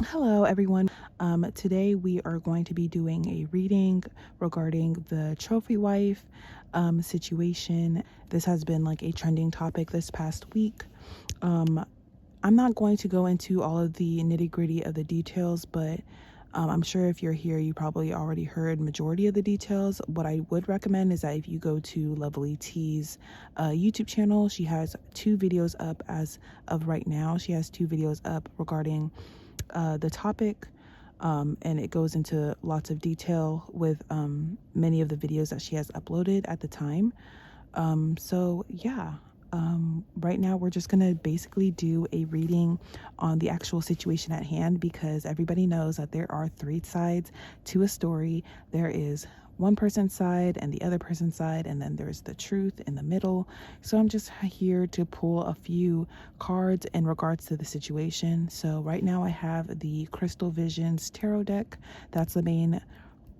Hello everyone. Today we are going to be doing a reading regarding the trophy wife situation. This has been like a trending topic this past week. I'm not going to go into all of the nitty-gritty of the details, but I'm sure if you're here you probably already heard majority of the details. What I would recommend is that if you go to Lovely T's YouTube channel, she has 2 videos up as of right now. She has 2 videos up regarding the topic, and it goes into lots of detail with many of the videos that she has uploaded at the time. So yeah, right now we're just gonna basically do a reading on the actual situation at hand, because everybody knows that there are 3 sides to a story. There is one person's side and the other person's side, and then there's the truth in the middle. So I'm just here to pull a few cards in regards to the situation. So right now I have the Crystal Visions tarot deck. That's the main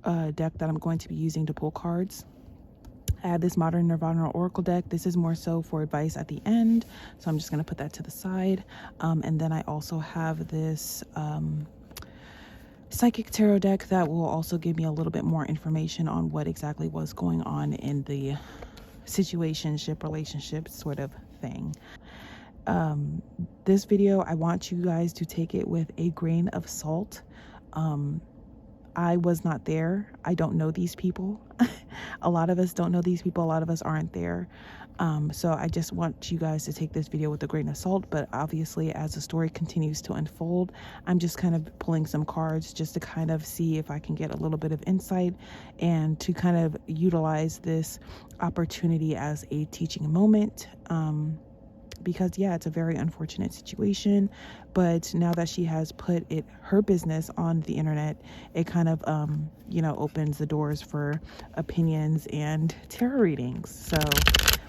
deck that I'm going to be using to pull cards. I have this Modern Nirvana Oracle deck. This is more so for advice at the end, so I'm just going to put that to the side. And then I also have this Psychic Tarot deck that will also give me a little bit more information on what exactly was going on in the situationship, relationship sort of thing. This video, I want you guys to take it with a grain of salt. I was not there. I don't know these people. A lot of us don't know these people. A lot of us aren't there. So I just want you guys to take this video with a grain of salt. But obviously, as the story continues to unfold, I'm just kind of pulling some cards just to kind of see if I can get a little bit of insight and to kind of utilize this opportunity as a teaching moment. Because yeah, it's a very unfortunate situation, but now that she has put her business on the internet, it kind of opens the doors for opinions and tarot readings. So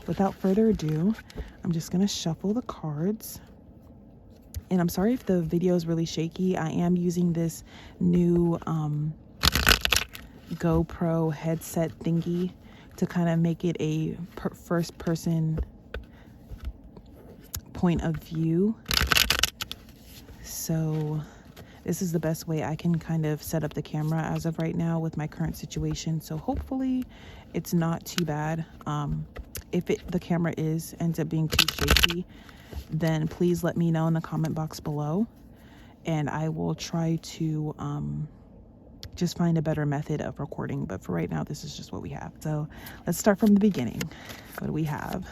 without further ado, I'm just gonna shuffle the cards. And I'm sorry if the video is really shaky. I am using this new GoPro headset thingy to kind of make it a first person point of view. So this is the best way I can kind of set up the camera as of right now with my current situation. So hopefully it's not too bad. If the camera ends up being too shaky, then please let me know in the comment box below, and I will try to just find a better method of recording. But for right now, this is just what we have. So let's start from the beginning. What do we have?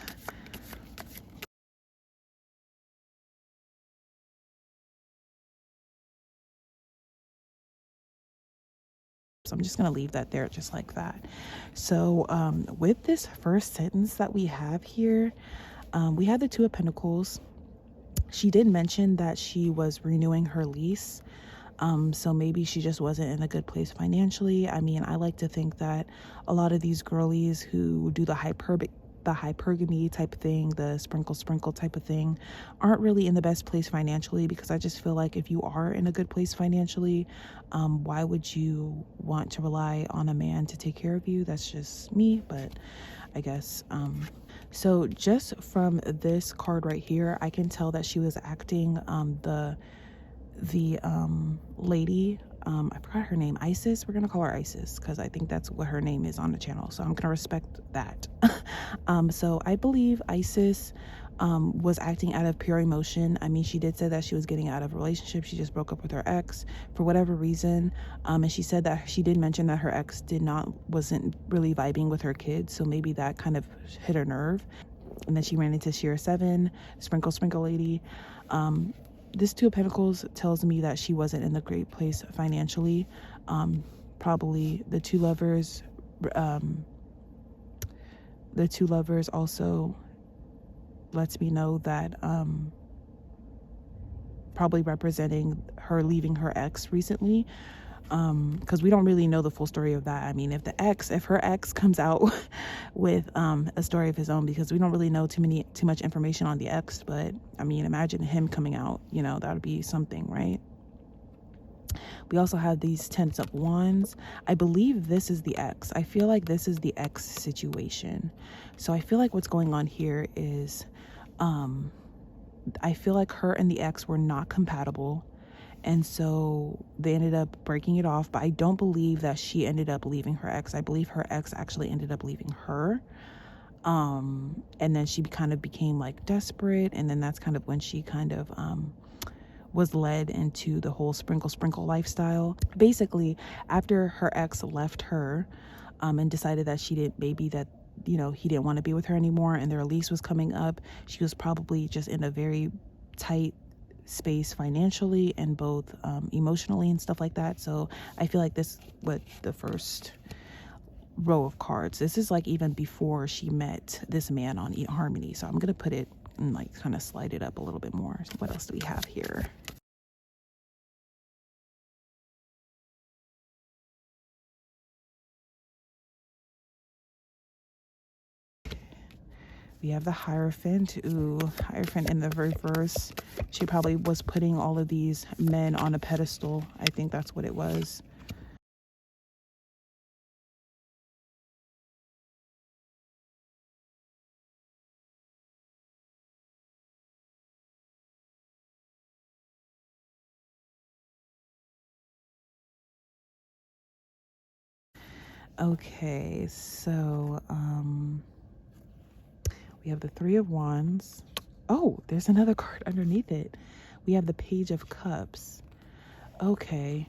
So I'm just going to leave that there just like that. So with this first sentence that we have here, we have the 2 of Pentacles. She did mention that she was renewing her lease. So maybe she just wasn't in a good place financially. I mean, I like to think that a lot of these girlies who do the hypergamy type thing, the sprinkle type of thing, aren't really in the best place financially, because I just feel like if you are in a good place financially, why would you want to rely on a man to take care of you? That's just me, but I guess so just from this card right here, I can tell that she was acting the lady, I forgot her name, Isis. We're gonna call her Isis because I think that's what her name is on the channel, so I'm gonna respect that. So I believe Isis was acting out of pure emotion. I mean, she did say that she was getting out of a relationship. She just broke up with her ex for whatever reason, and she said that she did mention that her ex wasn't really vibing with her kids, so maybe that kind of hit her nerve. And then she ran into Shira 7, sprinkle lady. This 2 of Pentacles tells me that she wasn't in the great place financially. Probably the 2 lovers. The 2 lovers also lets me know that probably representing her leaving her ex recently. Because we don't really know the full story of that. I mean, if her ex comes out with a story of his own, because we don't really know too much information on the ex, but I mean, imagine him coming out, that would be something, right? We also have these 10 of Wands. I believe this is the ex. I feel like this is the ex situation. So I feel like what's going on here is I feel like her and the ex were not compatible. And so they ended up breaking it off. But I don't believe that she ended up leaving her ex. I believe her ex actually ended up leaving her. And then she kind of became like desperate. And then that's kind of when she kind of was led into the whole sprinkle lifestyle. Basically, after her ex left her and decided that she didn't, maybe that, you know, he didn't want to be with her anymore and their lease was coming up, she was probably just in a very tight space financially and both emotionally and stuff like that. So I feel like this, what the first row of cards, this is like even before she met this man on eHarmony. So I'm gonna put it and like kind of slide it up a little bit more. So what else do we have here? We have the Hierophant. Ooh, Hierophant in the reverse. She probably was putting all of these men on a pedestal. I think that's what it was. Okay, so we have the Three of Wands. Oh, there's another card underneath it. We have the Page of Cups. Okay.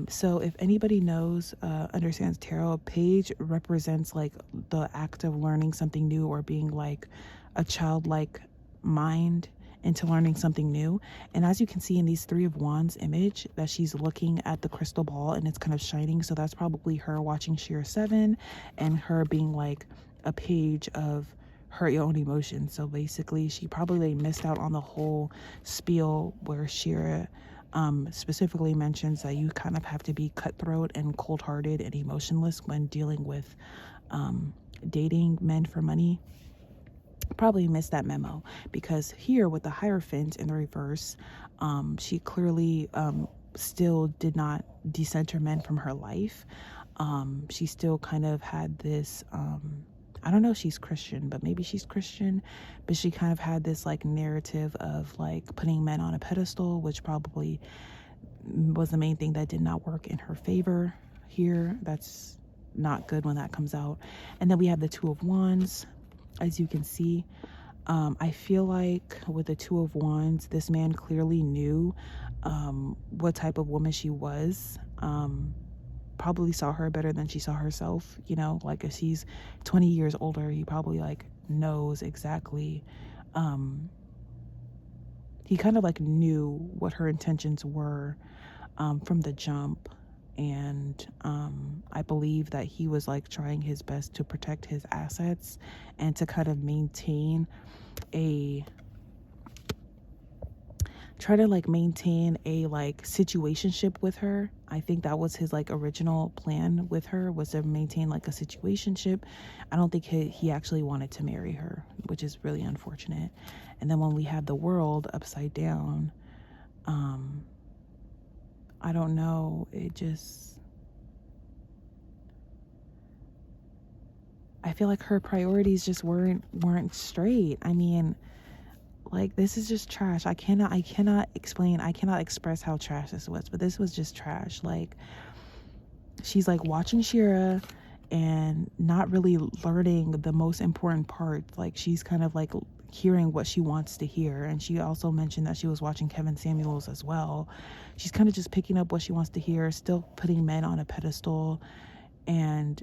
So if anybody knows, understands tarot, page represents like the act of learning something new or being like a childlike mind into learning something new. And as you can see in these Three of Wands image, that she's looking at the crystal ball and it's kind of shining. So that's probably her watching Shira 7 and her being like a page of her own emotions. So basically she probably missed out on the whole spiel where Shira specifically mentions that you kind of have to be cutthroat and cold-hearted and emotionless when dealing with dating men for money. Probably missed that memo, because here with the Hierophant in the reverse, she clearly still did not decenter men from her life. She still kind of had this I don't know if she's Christian, but maybe she's Christian, but she kind of had this like narrative of like putting men on a pedestal, which probably was the main thing that did not work in her favor here. That's not good when that comes out. And then we have the Two of Wands, as you can see. I feel like with the Two of Wands, this man clearly knew what type of woman she was. Probably saw her better than she saw herself, you know, like if she's 20 years older, he probably like knows exactly, he kind of like knew what her intentions were from the jump. And I believe that he was like trying his best to protect his assets and to kind of maintain a like situationship with her. I think that was his like original plan with her, was to maintain like a situationship. I don't think he actually wanted to marry her, which is really unfortunate. And then when we have the World upside down, I don't know, it just, I feel like her priorities just weren't straight. I mean, like, this is just trash. I cannot express how trash this was, but this was just trash. Like, she's like watching Shira and not really learning the most important part. Like, she's kind of like hearing what she wants to hear. And she also mentioned that she was watching Kevin Samuels as well. She's kind of just picking up what she wants to hear, still putting men on a pedestal and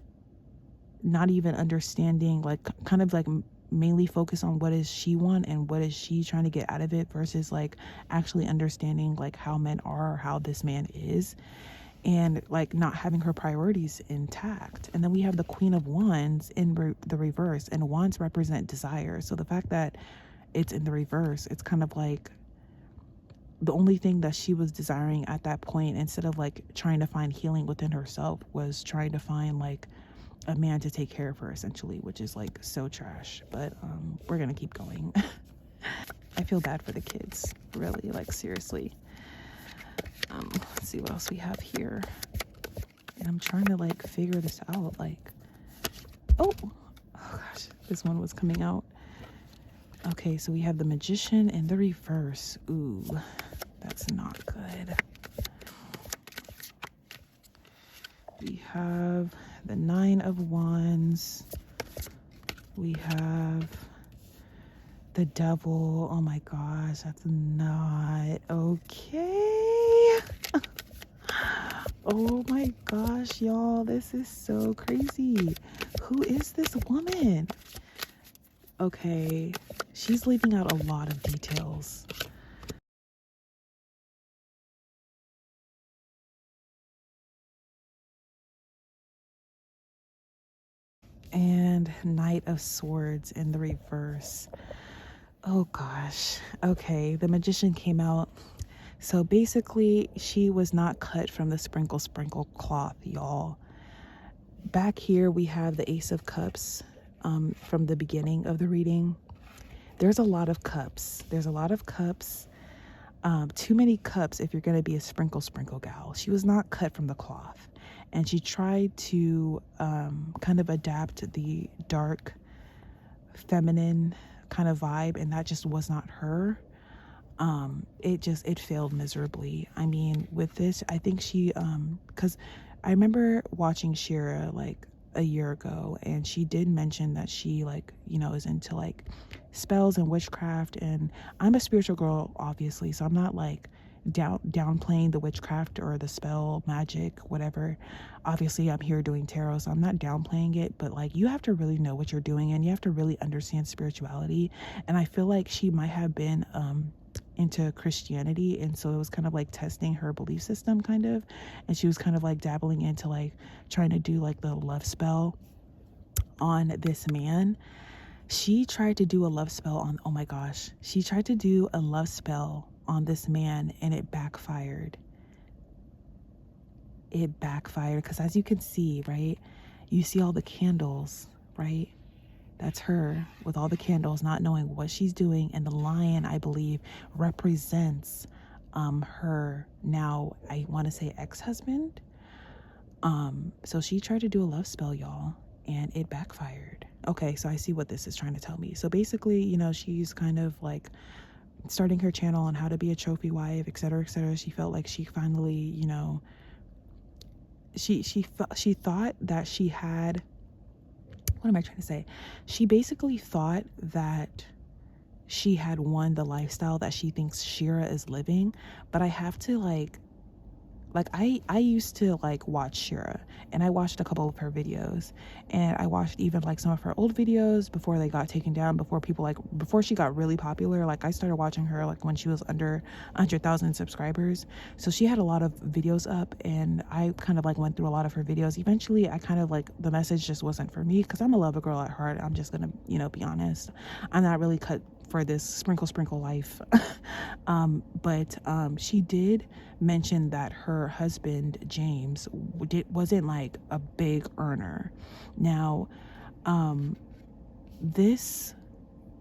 not even understanding, like kind of like mainly focus on what does she want and what is she trying to get out of it, versus like actually understanding like how men are or how this man is, and like not having her priorities intact. And then we have the Queen of Wands in the reverse, and wands represent desire. So the fact that it's in the reverse, it's kind of like the only thing that she was desiring at that point, instead of like trying to find healing within herself, was trying to find like a man to take care of her, essentially, which is like so trash. But we're gonna keep going. I feel bad for the kids, really, like seriously. Let's see what else we have here. And I'm trying to like figure this out. Like, oh gosh, this one was coming out. Okay, so we have the Magician in the reverse. Ooh, that's not good. We have the Nine of Wands. We have the Devil. Oh my gosh, that's not okay. Oh my gosh, y'all, this is so crazy. Who is this woman? Okay, she's leaving out a lot of details. And Knight of Swords in the reverse. Oh gosh. Okay, the Magician came out. So basically, she was not cut from the sprinkle cloth, y'all. Back here, we have the Ace of Cups from the beginning of the reading. There's a lot of cups. There's a lot of cups. Too many cups if you're going to be a sprinkle gal. She was not cut from the cloth. And she tried to kind of adapt the dark, feminine kind of vibe, and that just was not her. It failed miserably. I mean, with this, I think she, because I remember watching Shira like a year ago, and she did mention that she, like, you know, is into like spells and witchcraft, and I'm a spiritual girl, obviously, so I'm not like downplaying the witchcraft or the spell magic, whatever. Obviously, I'm here doing tarot, so I'm not downplaying it, but like, you have to really know what you're doing, and you have to really understand spirituality. And I feel like she might have been into Christianity, and so it was kind of like testing her belief system, kind of, and she was kind of like dabbling into like trying to do like the love spell on this man. She tried to do a love spell on, oh my gosh, she tried to do a love spell on this man, and it backfired. It backfired because, as you can see, right, you see all the candles, right? That's her with all the candles, not knowing what she's doing. And the lion, I believe, represents her now, I want to say, ex-husband. So she tried to do a love spell, y'all, and it backfired. Okay, so I see what this is trying to tell me. So basically, you know, she's kind of like starting her channel on how to be a trophy wife, etc., etc. She felt like she finally, you know, she thought that she had, what am I trying to say? She basically thought that she had won the lifestyle that she thinks Shira is living. But I have to like I used to like watch Shira, and I watched a couple of her videos, and I watched even like some of her old videos before they got taken down, before she got really popular. Like, I started watching her like when she was under 100,000 subscribers. So she had a lot of videos up, and I kind of like went through a lot of her videos. Eventually I kind of like, the message just wasn't for me, because I'm a lover girl at heart. I'm just gonna, you know, be honest. I'm not really cut for this sprinkle life. But she did mention that her husband James wasn't like a big earner. Now this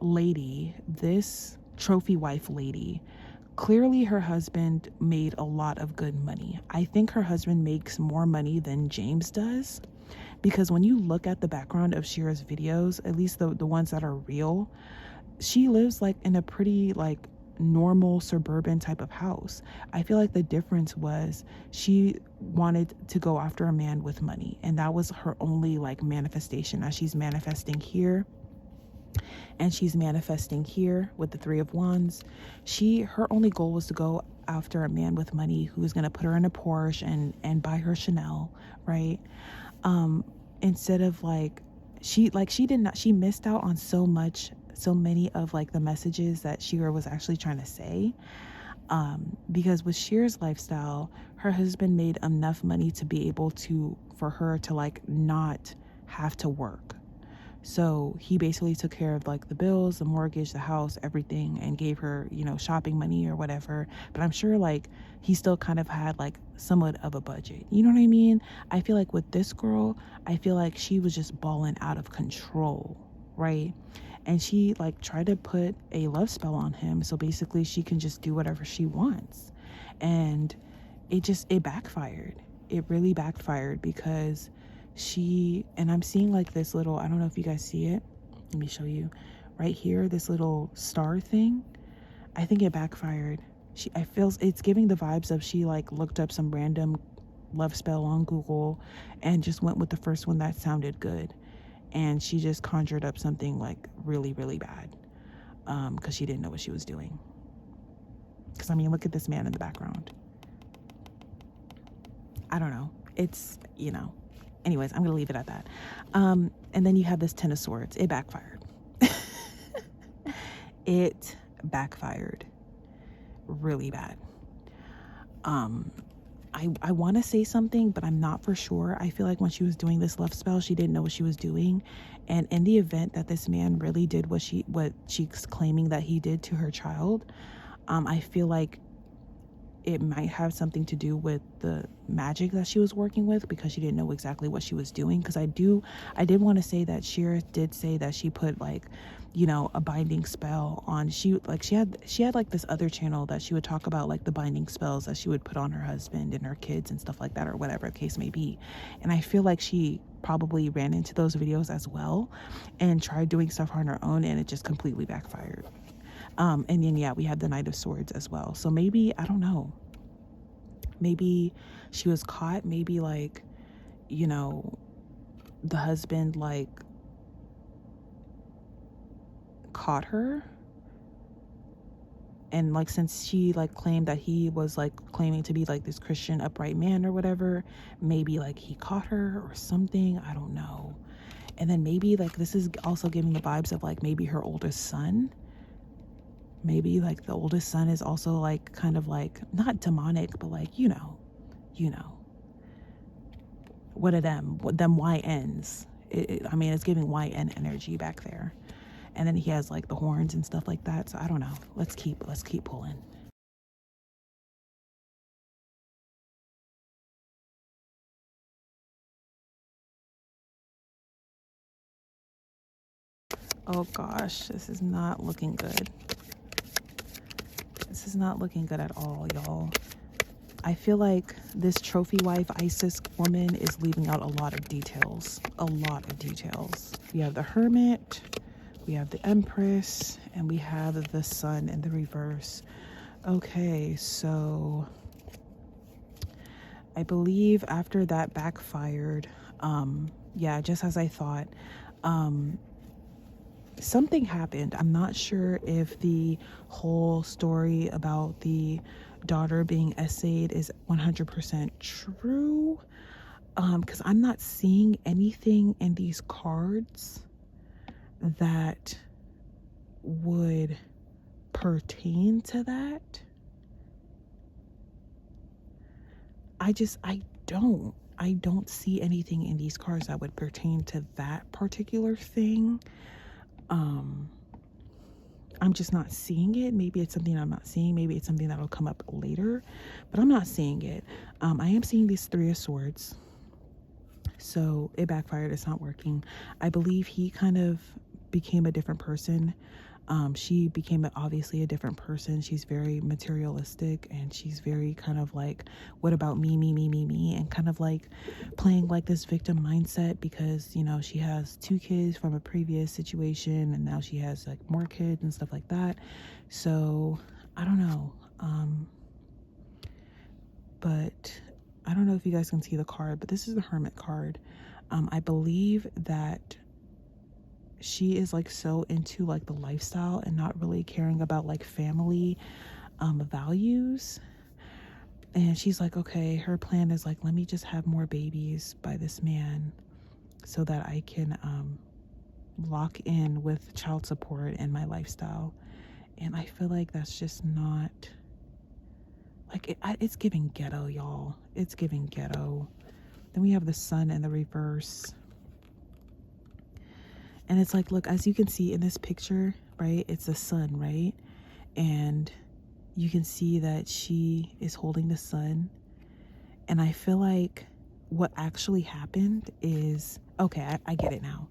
lady, this trophy wife lady, clearly her husband made a lot of good money. I think her husband makes more money than James does, because when you look at the background of Shira's videos, at least the ones that are real, she lives like in a pretty like normal suburban type of house. I feel like the difference was she wanted to go after a man with money, and that was her only like manifestation, as she's manifesting here and she's manifesting here with the Three of Wands. Her only goal was to go after a man with money who's going to put her in a Porsche and buy her Chanel, right? Instead of she missed out on so many of like the messages that Shira was actually trying to say. Because with Shira's lifestyle, her husband made enough money to be able for her to like not have to work. So he basically took care of like the bills, the mortgage, the house, everything, and gave her, you know, shopping money or whatever. But I'm sure like he still kind of had like somewhat of a budget. You know what I mean? I feel like with this girl, I feel like she was just balling out of control, right? And she like tried to put a love spell on him, so basically she can just do whatever she wants. And it backfired. It really backfired, because and I'm seeing like this little, I don't know if you guys see it, let me show you, right here, this little star thing, I think it backfired. It's giving the vibes of she like looked up some random love spell on Google and just went with the first one that sounded good. And she just conjured up something like really, really bad. Because she didn't know what she was doing. Because I mean, look at this man in the background. I don't know. It's, anyways, I'm going to leave it at that. And then you have this Ten of Swords. It backfired. It backfired really bad. I want to say something, but I'm not for sure. I feel like when she was doing this love spell, she didn't know what she was doing. And in the event that this man really did what she's claiming that he did to her child, I feel like it might have something to do with the magic that she was working with, because she didn't know exactly what she was doing. Because I did want to say that Shira did say that she put like, a binding spell on, she had like this other channel that she would talk about like the binding spells that she would put on her husband and her kids and stuff like that, or whatever the case may be. And I feel like she probably ran into those videos as well and tried doing stuff on her own, and it just completely backfired. And then, yeah, we had the Knight of Swords as well. So maybe, I don't know, maybe she was caught. Maybe like, the husband like caught her. And like, since she like claimed that he was like claiming to be like this Christian upright man or whatever, maybe like he caught her or something. I don't know. And then maybe like this is also giving the vibes of like maybe her oldest son. Maybe like the oldest son is also like kind of like not demonic, but like, what of them YNs. I mean, it's giving YN energy back there. And then he has like the horns and stuff like that. So I don't know. Let's keep pulling. Oh gosh, this is not looking good. This is not looking good at all, y'all. I feel like this trophy wife ISIS woman is leaving out a lot of details. We have the Hermit, we have the Empress, and we have the Sun in the reverse. Okay, so I believe after that backfired, yeah, just as I thought, something happened. I'm not sure if the whole story about the daughter being essayed is 100% true, because I'm not seeing anything in these cards that would pertain to that. I don't see anything in these cards that would pertain to that particular thing. I'm just not seeing it. Maybe it's something I'm not seeing. Maybe it's something that'll come up later, but I'm not seeing it. I am seeing these Three of Swords. So it backfired. It's not working. I believe he kind of became a different person. She became obviously a different person. She's very materialistic, and she's very kind of like, what about me, and kind of like playing like this victim mindset, because she has 2 kids from a previous situation, and now she has like more kids and stuff like that. So I don't know, but I don't know if you guys can see the card, but this is the Hermit card. I believe that she is like so into like the lifestyle and not really caring about like family values. And she's like, okay, her plan is like, let me just have more babies by this man so that I can lock in with child support and my lifestyle. And I feel like that's just not like it's giving ghetto, y'all. It's giving ghetto. Then we have the Sun in the reverse. And it's like, look, as you can see in this picture, right? It's the sun, right? And you can see that she is holding the sun. And I feel like what actually happened is, okay, I get it now.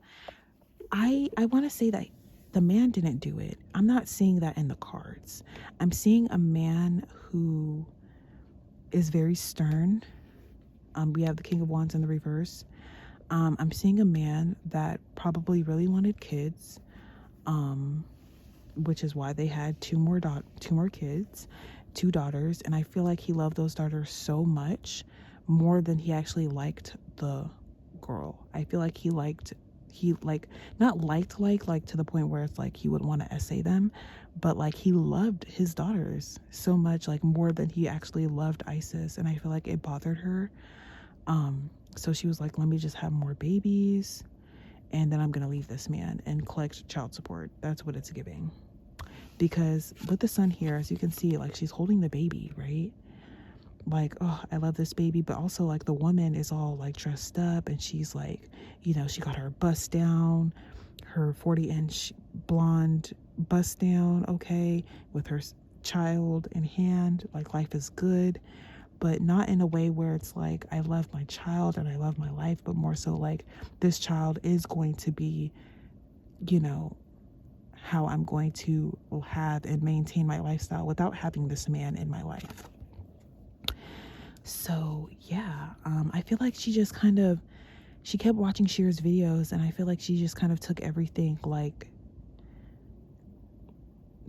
I want to say that the man didn't do it. I'm not seeing that in the cards. I'm seeing a man who is very stern. We have the King of Wands in the reverse. I'm seeing a man that probably really wanted kids. which is why they had two more kids, 2 daughters. And I feel like he loved those daughters so much, more than he actually liked the girl. I feel like he not liked to the point where it's like he would want to essay them, but like he loved his daughters so much, like more than he actually loved Isis. And I feel like it bothered her. So she was like, let me just have more babies, and then I'm gonna leave this man and collect child support. That's what it's giving. Because with the son here, as you can see, like she's holding the baby, right? Like, oh, I love this baby. But also like the woman is all like dressed up, and she's like, you know, she got her bust down, her 40-inch blonde bust down, okay, with her child in hand, like life is good, but not in a way where it's like, I love my child and I love my life, but more so like, this child is going to be, you know, how I'm going to have and maintain my lifestyle without having this man in my life. So yeah, I feel like she just kind of, she kept watching Sheer's videos, and I feel like she just kind of took everything, like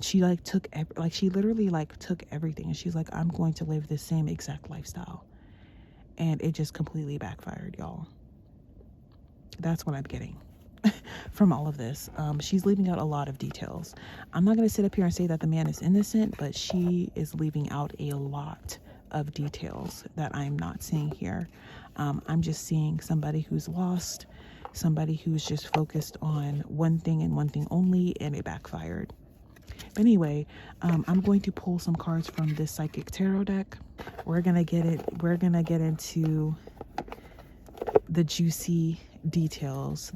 she literally like took everything, and she's like, I'm going to live the same exact lifestyle. And it just completely backfired, y'all. That's what I'm getting from all of this. She's leaving out a lot of details. I'm not going to sit up here and say that the man is innocent, but she is leaving out a lot of details that I'm not seeing here. I'm just seeing somebody who's lost, somebody who's just focused on one thing and one thing only, and it backfired. But anyway, I'm going to pull some cards from this psychic tarot deck. We're gonna get into the juicier details.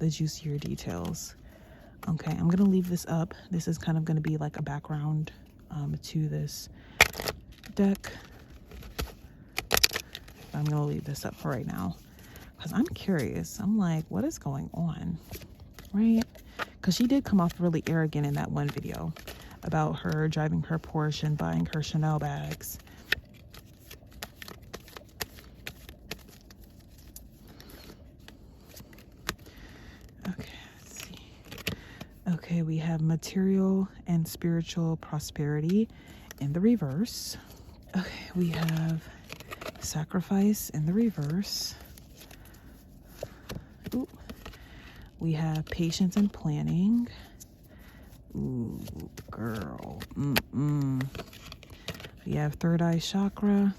Okay, I'm gonna leave this up. This is kind of gonna be like a background to this deck. I'm gonna leave this up for right now because I'm curious. I'm like, what is going on, right? Because she did come off really arrogant in that one video about her driving her Porsche and buying her Chanel bags. Okay, let's see. Okay, we have material and spiritual prosperity in the reverse. Okay, we have sacrifice in the reverse. Ooh. We have patience and planning. Ooh, girl. We have third eye chakra.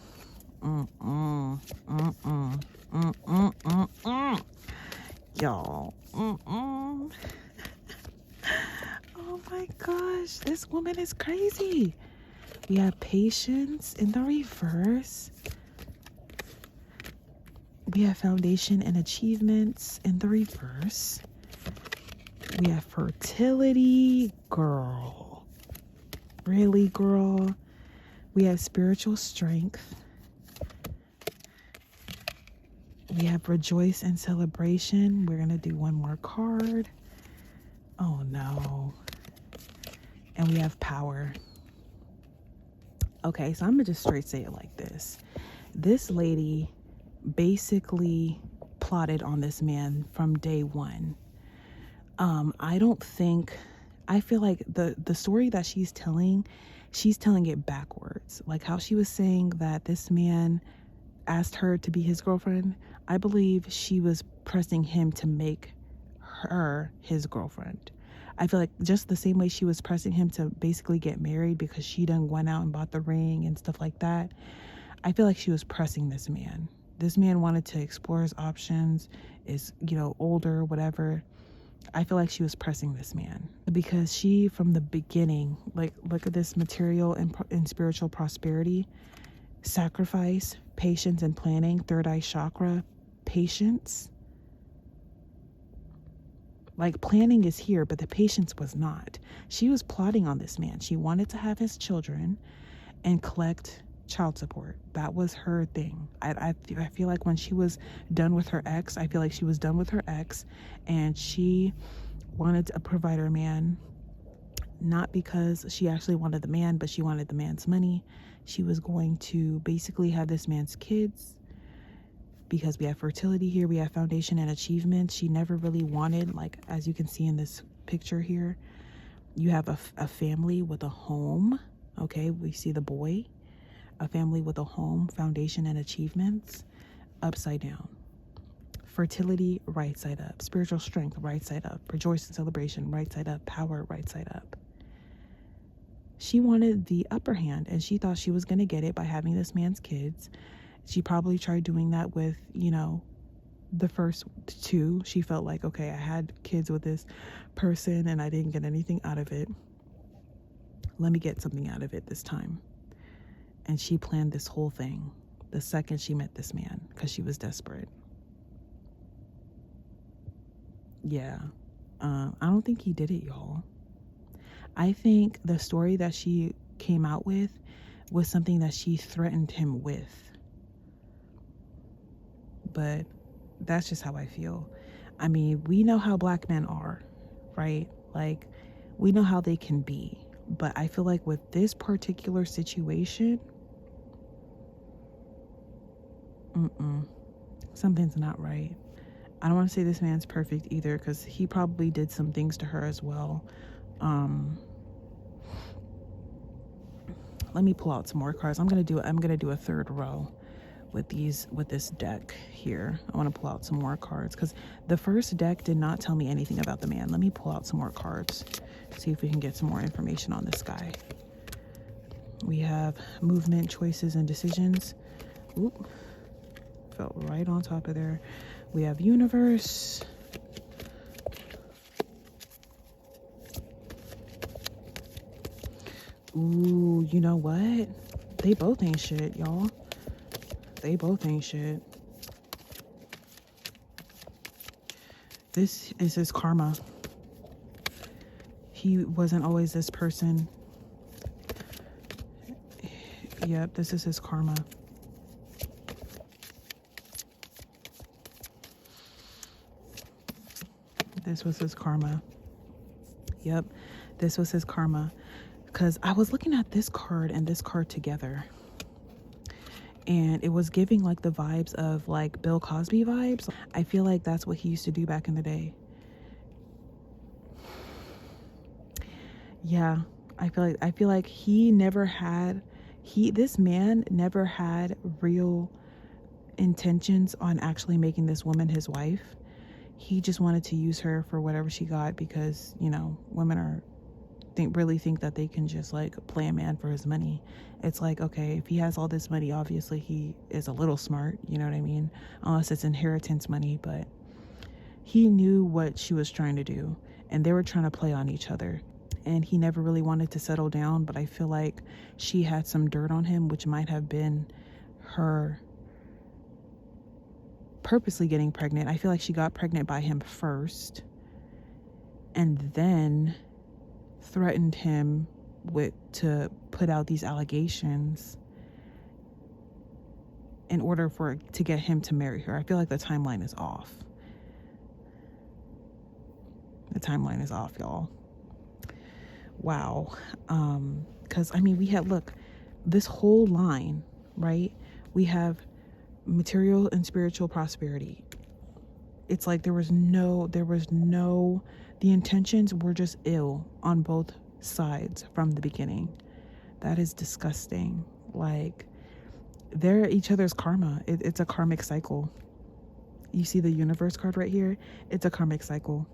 Y'all. Oh my gosh, this woman is crazy. We have patience in the reverse. We have foundation and achievements in the reverse. We have fertility, girl. Really, girl? We have spiritual strength. We have rejoice and celebration. We're going to do one more card. Oh, no. And we have power. Okay, so I'm going to just straight say it like this. This lady basically plotted on this man from day one. I feel like the story that she's telling it backwards. Like how she was saying that this man asked her to be his girlfriend. I believe she was pressing him to make her his girlfriend. I feel like just the same way she was pressing him to basically get married because she done went out and bought the ring and stuff like that. I feel like she was pressing this man. This man wanted to explore his options, is, older, whatever. I feel like she was pressing this man because she, from the beginning, like, look at this material and spiritual prosperity, sacrifice, patience and planning, third eye chakra, patience. Like, planning is here, but the patience was not. She was plotting on this man. She wanted to have his children and collect child support. That was her thing. I feel like when she was done with her ex, and she wanted a provider man, not because she actually wanted the man, but she wanted the man's money. She was going to basically have this man's kids because we have fertility here, we have foundation and achievement. She never really wanted, like, as you can see in this picture here, You have a family with a home. Okay, we see the boy. A family with a home, foundation, and achievements, upside down. Fertility, right side up. Spiritual strength, right side up. Rejoice and celebration, right side up. Power, right side up. She wanted the upper hand, and she thought she was going to get it by having this man's kids. She probably tried doing that with, the first two. She felt like, okay, I had kids with this person and I didn't get anything out of it. Let me get something out of it this time. And she planned this whole thing the second she met this man, because she was desperate. Yeah. I don't think he did it, y'all. I think the story that she came out with was something that she threatened him with. But that's just how I feel. I mean, we know how black men are, right? Like, we know how they can be. But I feel like with this particular situation, something's not right. I don't want to say this man's perfect either, because he probably did some things to her as well. Let me pull out some more cards. I'm gonna do a third row with this deck here. I want to pull out some more cards because the first deck did not tell me anything about the man. Let me pull out some more cards, see if we can get some more information on this guy. We have movement, choices, and decisions. Oop, felt right on top of there. We have universe. Ooh, you know what? They both ain't shit, y'all. They both ain't shit. This is his karma. He wasn't always this person. Yep, this is his karma. This was his karma. Yep, this was his karma. Because I was looking at this card and this card together, and it was giving like the vibes of like Bill Cosby vibes. I feel like that's what he used to do back in the day. Yeah, I feel like this man never had real intentions on actually making this woman his wife. He just wanted to use her for whatever she got, because, you know, women really think that they can just like play a man for his money. It's like, okay, if he has all this money, obviously he is a little smart, you know what I mean? Unless it's inheritance money, but he knew what she was trying to do, and they were trying to play on each other. And he never really wanted to settle down, but I feel like she had some dirt on him, which might have been her purposely getting pregnant. I feel like she got pregnant by him first, and then threatened him to put out these allegations in order to get him to marry her. I feel like the timeline is off. The timeline is off, y'all. Wow. Because I mean, look, this whole line, right? We have material and spiritual prosperity. It's like the intentions were just ill on both sides from the beginning. That is disgusting. Like, they're each other's karma. It's a karmic cycle. You see the universe card right here? It's a karmic cycle.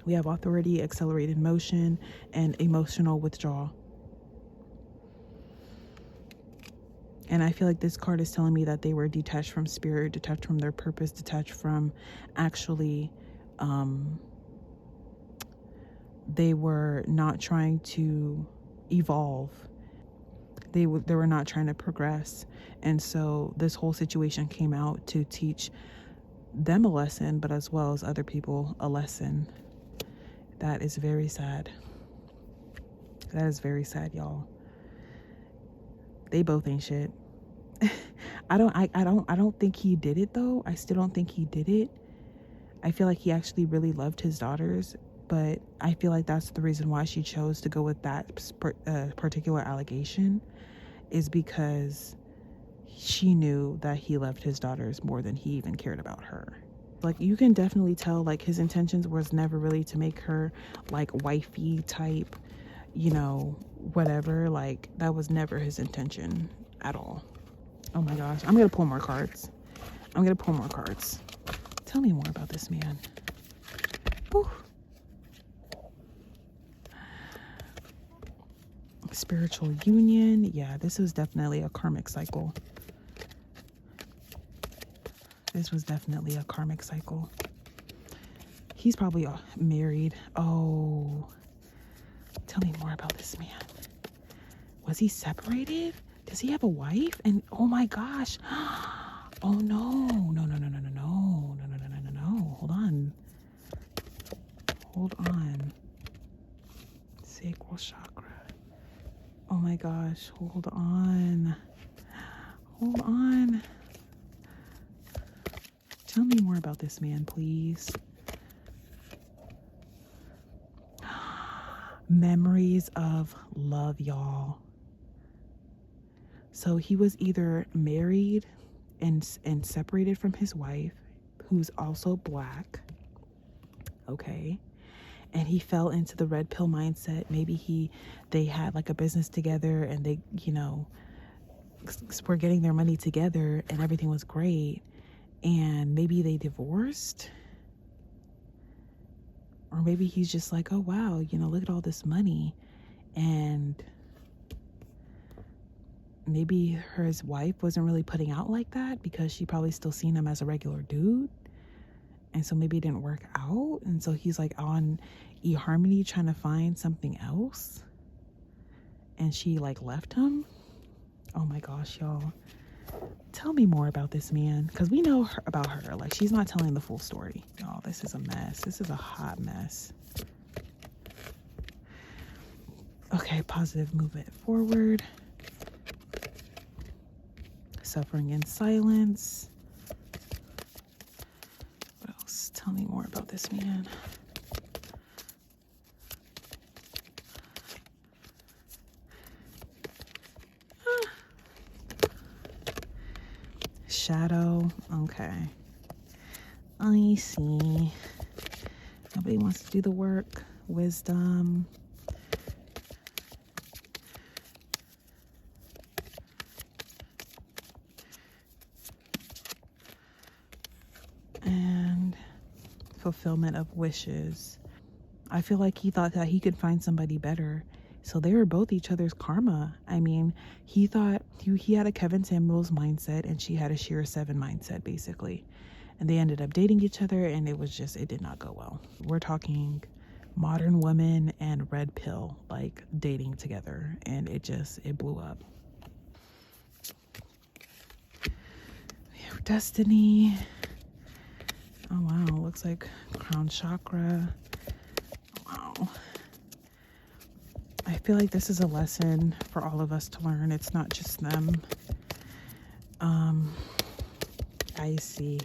We have authority, accelerated motion, and emotional withdrawal. And I feel like this card is telling me that they were detached from spirit, detached from their purpose, detached from actually, they were not trying to evolve. They were not trying to progress. And so this whole situation came out to teach them a lesson, but as well as other people a lesson. That is very sad. That is very sad, y'all. They both ain't shit. I don't think he did it though. I still don't think he did it. I feel like he actually really loved his daughters, but I feel like that's the reason why she chose to go with that particular allegation, is because she knew that he loved his daughters more than he even cared about her. Like, you can definitely tell, like, his intentions was never really to make her like wifey type, you know, whatever. Like, that was never his intention at all. Oh my gosh, I'm gonna pull more cards. Tell me more about this man. Whew. Spiritual union. Yeah, this was definitely a karmic cycle. He's probably married. Oh, tell me more about this man. Was he separated? Does he have a wife? And oh my gosh. Oh no. No. Hold on. Sacral chakra. Oh my gosh. Hold on. Tell me more about this man, please. Memories of love, y'all. So he was either married and separated from his wife, who's also Black. Okay. And he fell into the red pill mindset. Maybe they had like a business together, and they, you know, were getting their money together and everything was great. And maybe they divorced. Or maybe he's just like, oh wow, you know, look at all this money. And maybe his wife wasn't really putting out like that because she probably still seen him as a regular dude. And so maybe it didn't work out. And so he's like on eHarmony trying to find something else. And she like left him. Oh my gosh, y'all. Tell me more about this man. Because we know about her. Like, she's not telling the full story. Oh, this is a mess. This is a hot mess. Okay, positive movement forward. Suffering in silence. What else? Tell me more about this man. Shadow. Okay. I see. Nobody wants to do the work. Wisdom. And fulfillment of wishes. I feel like he thought that he could find somebody better. So they were both each other's karma. I mean, he thought he had a Kevin Samuels mindset and she had a Shira 7 mindset, basically. And they ended up dating each other, and it did not go well. We're talking modern woman and red pill, like, dating together. And it blew up. We have destiny. Oh, wow. Looks like crown chakra. Wow. I feel like this is a lesson for all of us to learn. It's not just them. I see.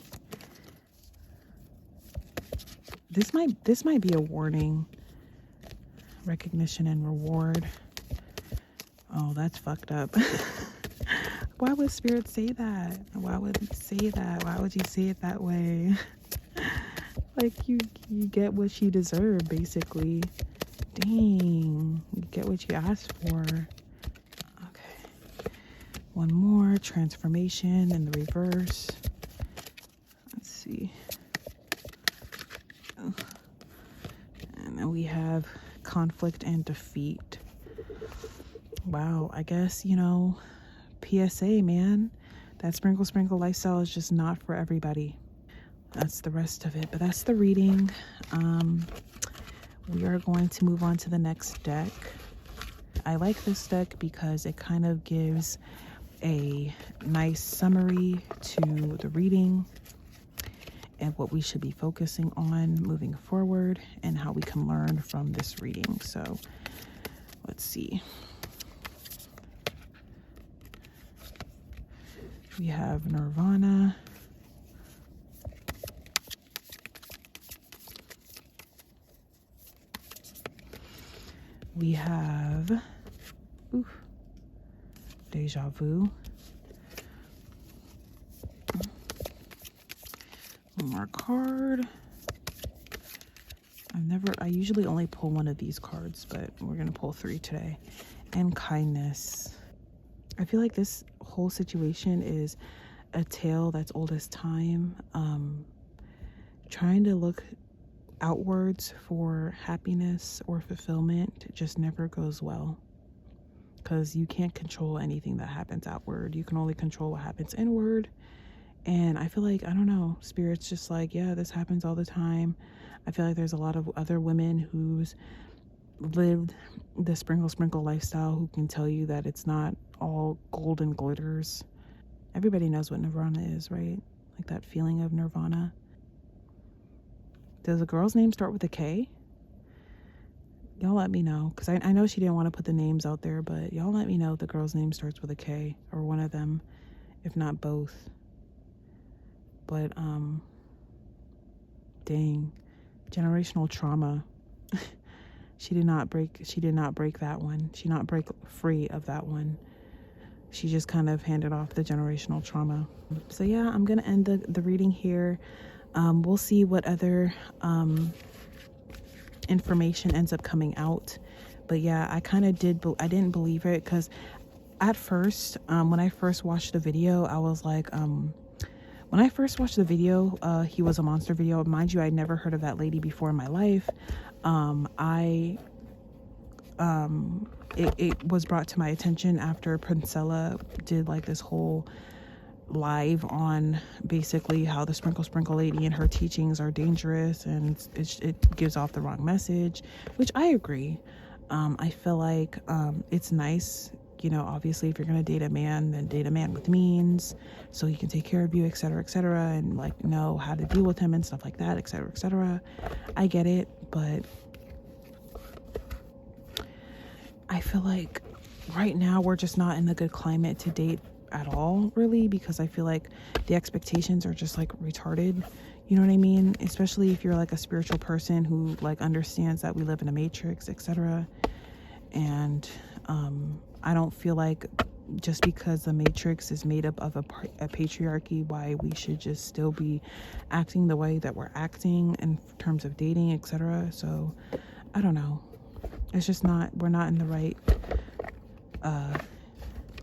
This might be a warning. Recognition and reward. Oh, that's fucked up. Why would Spirit say that? Why would he say that? Why would you say it that way? Like, you get what you deserve, basically. Dang, you get what you asked for. Okay. One more. Transformation in the reverse. Let's see. And then we have conflict and defeat. Wow, I guess, you know, PSA, man. That sprinkle lifestyle is just not for everybody. That's the rest of it. But that's the reading. We are going to move on to the next deck. I like this deck because it kind of gives a nice summary to the reading and what we should be focusing on moving forward and how we can learn from this reading. So let's see. We have Nirvana. We have Deja Vu. One more card. I usually only pull one of these cards, but we're going to pull 3 today. And kindness. I feel like this whole situation is a tale that's old as time. Trying to look outwards for happiness or fulfillment just never goes well, because you can't control anything that happens outward. You can only control what happens inward. And I feel like, I don't know, Spirit's just like, yeah, this happens all the time. I feel like there's a lot of other women who's lived the sprinkle lifestyle who can tell you that it's not all gold and glitters. Everybody knows what nirvana is, right? Like that feeling of nirvana. Does a girl's name start with a K? Y'all let me know, because I know she didn't want to put the names out there, but y'all let me know if the girl's name starts with a K, or one of them, if not both. But dang, generational trauma. She did not break that one. She did not break free of that one. She just kind of handed off the generational trauma. So yeah, I'm gonna end the reading here. We'll see what other information ends up coming out. But yeah, I kind of I didn't believe it, because at first, when I first watched the video, I was like, when I first watched the video, he was a monster video. Mind you, I'd never heard of that lady before in my life. It was brought to my attention after Princella did like this whole live on basically how the sprinkle lady and her teachings are dangerous, and it gives off the wrong message, which I agree. I feel like it's nice, you know, obviously if you're gonna date a man, then date a man with means, so he can take care of you, etc., and like know how to deal with him and stuff like that, etc. I get it, but I feel like right now we're just not in a good climate to date at all, really, because I feel like the expectations are just like retarded. You know what I mean? Especially if you're like a spiritual person who like understands that we live in a matrix, etc. And I don't feel like just because the matrix is made up of a patriarchy, why we should just still be acting the way that we're acting in terms of dating, etc. So I don't know. It's just we're not in the right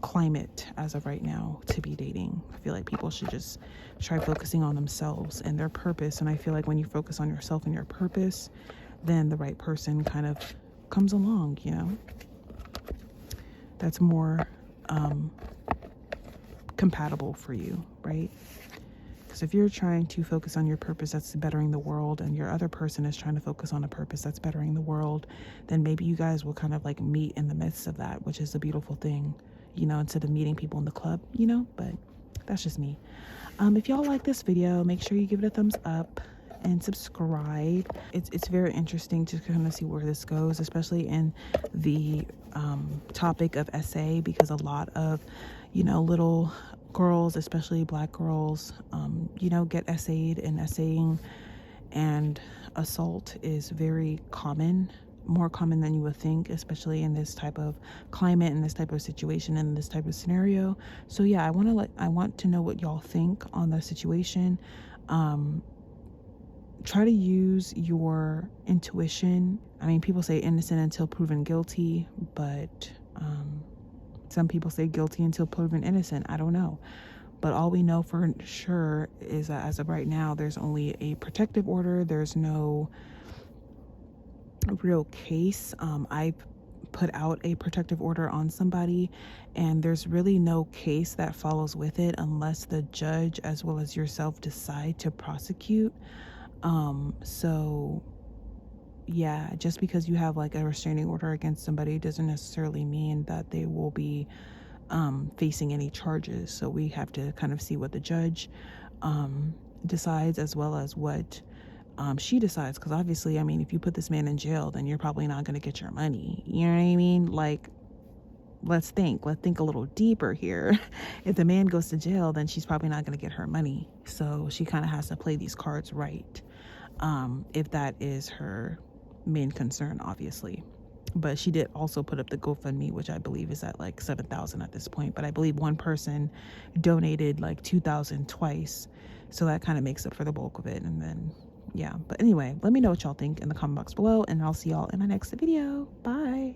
climate as of right now to be dating. I feel like people should just try focusing on themselves and their purpose. And I feel like when you focus on yourself and your purpose, then the right person kind of comes along, you know, that's more compatible for you, right? Because if you're trying to focus on your purpose that's bettering the world, and your other person is trying to focus on a purpose that's bettering the world, then maybe you guys will kind of like meet in the midst of that, which is the beautiful thing, you know, instead of meeting people in the club, you know. But that's just me. If y'all like this video, make sure you give it a thumbs up and subscribe. It's very interesting to kind of see where this goes, especially in the topic of SA, because a lot of, you know, little girls, especially black girls, you know, get SA'd, and SAing and assault is very common, more common than you would think, especially in this type of climate, in this type of situation, in this type of scenario. So yeah, I want to know what y'all think on the situation. Try to use your intuition. I mean, people say innocent until proven guilty, but some people say guilty until proven innocent. I don't know. But all we know for sure is that as of right now, there's only a protective order. There's no real case. I've put out a protective order on somebody, and there's really no case that follows with it unless the judge as well as yourself decide to prosecute. So yeah, just because you have like a restraining order against somebody doesn't necessarily mean that they will be facing any charges. So we have to kind of see what the judge decides, as well as what she decides, because obviously, I mean, if you put this man in jail, then you're probably not going to get your money. You know what I mean? Like, let's think a little deeper here. If the man goes to jail, then she's probably not going to get her money. So she kind of has to play these cards right, if that is her main concern, obviously. But she did also put up the GoFundMe, which I believe is at like 7,000 at this point. But I believe one person donated like 2,000 twice. So that kind of makes up for the bulk of it. And then, yeah. But anyway, let me know what y'all think in the comment box below. And I'll see y'all in my next video. Bye.